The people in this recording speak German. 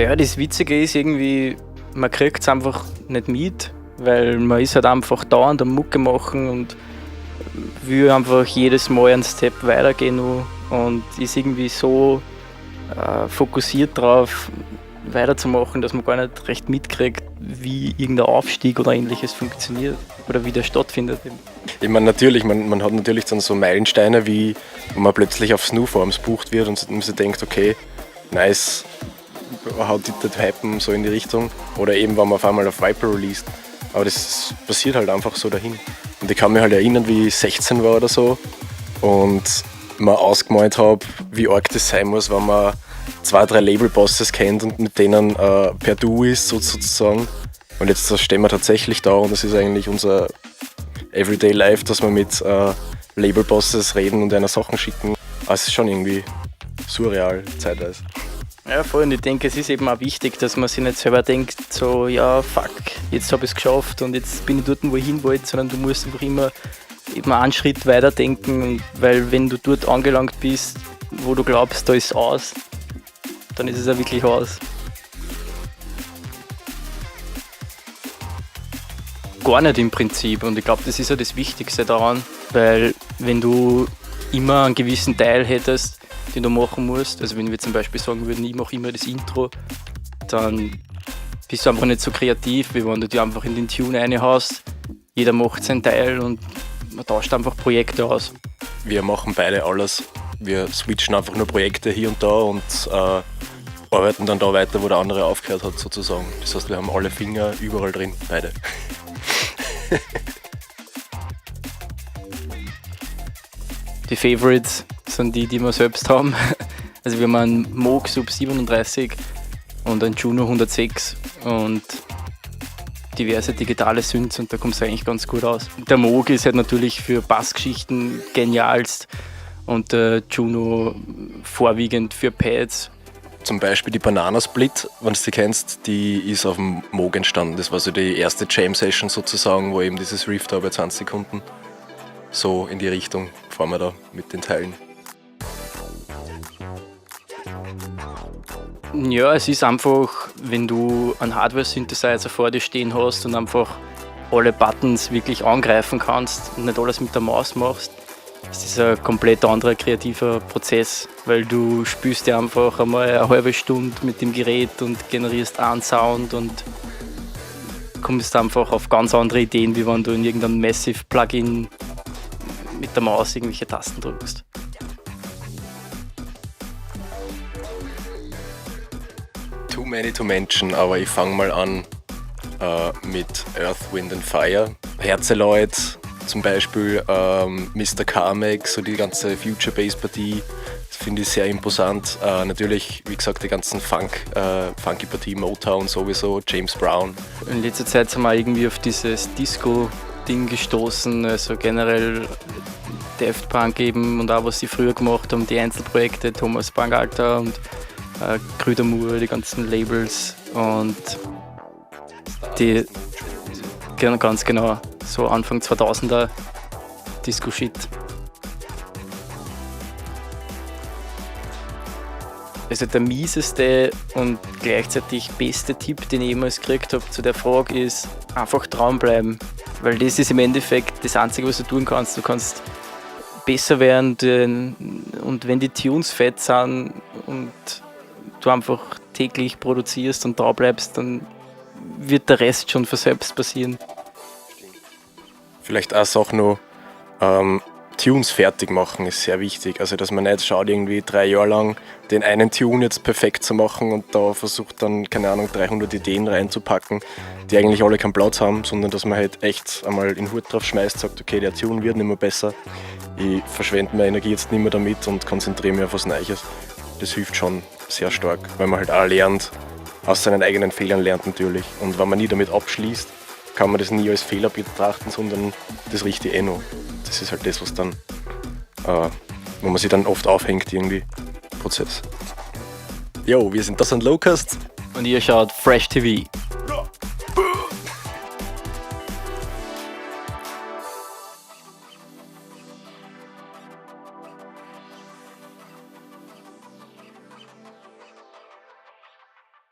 Ja, das Witzige ist irgendwie, man kriegt es einfach nicht mit, weil man ist halt einfach dauernd am Mucke machen und will einfach jedes Mal einen Step weitergehen und ist irgendwie so fokussiert darauf, weiterzumachen, dass man gar nicht recht mitkriegt, wie irgendein Aufstieg oder ähnliches funktioniert oder wie der stattfindet. Ich meine, natürlich, man hat natürlich dann so Meilensteine, wie wenn man plötzlich auf Snowforms bucht wird und man sich denkt, okay, nice, haut das Hypen so in die Richtung. Oder eben, wenn man auf einmal auf Viper released. Aber das passiert halt einfach so dahin. Und ich kann mich halt erinnern, wie ich 16 war oder so und mir ausgemalt habe, wie arg das sein muss, wenn man 2, 3 Label-Bosses kennt und mit denen per Du ist sozusagen. Und jetzt stehen wir tatsächlich da und das ist eigentlich unser Everyday Life, dass wir mit Label-Bosses reden und einer Sachen schicken. Aber es ist schon irgendwie surreal zeitweise. Ja, voll. Und ich denke, es ist eben auch wichtig, dass man sich nicht selber denkt, so, ja, fuck, jetzt habe ich es geschafft und jetzt bin ich dort, wo ich hin wollte, sondern du musst einfach immer eben einen Schritt weiter denken, weil wenn du dort angelangt bist, wo du glaubst, da ist es aus, dann ist es ja wirklich aus. Gar nicht im Prinzip und ich glaube, das ist ja das Wichtigste daran, weil wenn du immer einen gewissen Teil hättest, den du machen musst, also wenn wir zum Beispiel sagen würden, ich mache immer das Intro, dann bist du einfach nicht so kreativ, wie wenn du dir einfach in den Tune reinhaust, jeder macht seinen Teil und man tauscht einfach Projekte aus. Wir machen beide alles. Wir switchen einfach nur Projekte hier und da und arbeiten dann da weiter, wo der andere aufgehört hat sozusagen. Das heißt, wir haben alle Finger überall drin, beide. Die Favorites sind die wir selbst haben. Also wir haben einen Moog Sub 37 und einen Juno 106 und diverse digitale Synths und da kommt es eigentlich ganz gut aus. Der Moog ist halt natürlich für Bassgeschichten genialst und der Juno vorwiegend für Pads. Zum Beispiel die Banana Split, wenn du die kennst, die ist auf dem Moog entstanden. Das war so die erste Jam-Session sozusagen, wo eben dieses Riff da bei 20 Sekunden. So in die Richtung fahren wir da mit den Teilen. Ja, es ist einfach, wenn du einen Hardware-Synthesizer vor dir stehen hast und einfach alle Buttons wirklich angreifen kannst und nicht alles mit der Maus machst, ist das ein komplett anderer kreativer Prozess, weil du spielst dir einfach einmal eine halbe Stunde mit dem Gerät und generierst einen Sound und kommst einfach auf ganz andere Ideen, wie wenn du in irgendeinem Massive-Plugin mit der Maus irgendwelche Tasten drückst. Too many to mention, aber ich fange mal an mit Earth, Wind and Fire. Herzeloid zum Beispiel, Mr. Carmack, so die ganze Future-Bass-Partie, das finde ich sehr imposant. Natürlich, wie gesagt, die ganzen Funky-Partie, Motown sowieso, James Brown. In letzter Zeit sind wir irgendwie auf dieses Disco-Ding gestoßen, also generell Daft Punk eben und auch was sie früher gemacht haben, die Einzelprojekte, Thomas Bangalter und Krüdermoor, die ganzen Labels und die ganz genau, so Anfang 2000er Disco-Shit. Also der mieseste und gleichzeitig beste Tipp, den ich jemals gekriegt habe zu der Frage ist, einfach dranbleiben. Weil das ist im Endeffekt das Einzige, was du tun kannst. Du kannst besser werden und wenn die Tunes fett sind und du einfach täglich produzierst und dran bleibst, dann wird der Rest schon von selbst passieren. Vielleicht eine Sache noch, Tunes fertig machen ist sehr wichtig. Also dass man nicht schaut, irgendwie 3 Jahre lang den einen Tune jetzt perfekt zu machen und da versucht dann, keine Ahnung, 300 Ideen reinzupacken, die eigentlich alle keinen Platz haben, sondern dass man halt echt einmal den Hut drauf schmeißt, sagt, okay, der Tune wird nicht mehr besser, ich verschwende meine Energie jetzt nicht mehr damit und konzentriere mich auf was Neues. Das hilft schon sehr stark, weil man halt auch lernt, aus seinen eigenen Fehlern lernt natürlich. Und wenn man nie damit abschließt, kann man das nie als Fehler betrachten, sondern das riecht eh noch. Das ist halt das, was dann, wo man sich dann oft aufhängt irgendwie, Prozess. Jo, wir sind das an Locust. Und ihr schaut Fresh TV.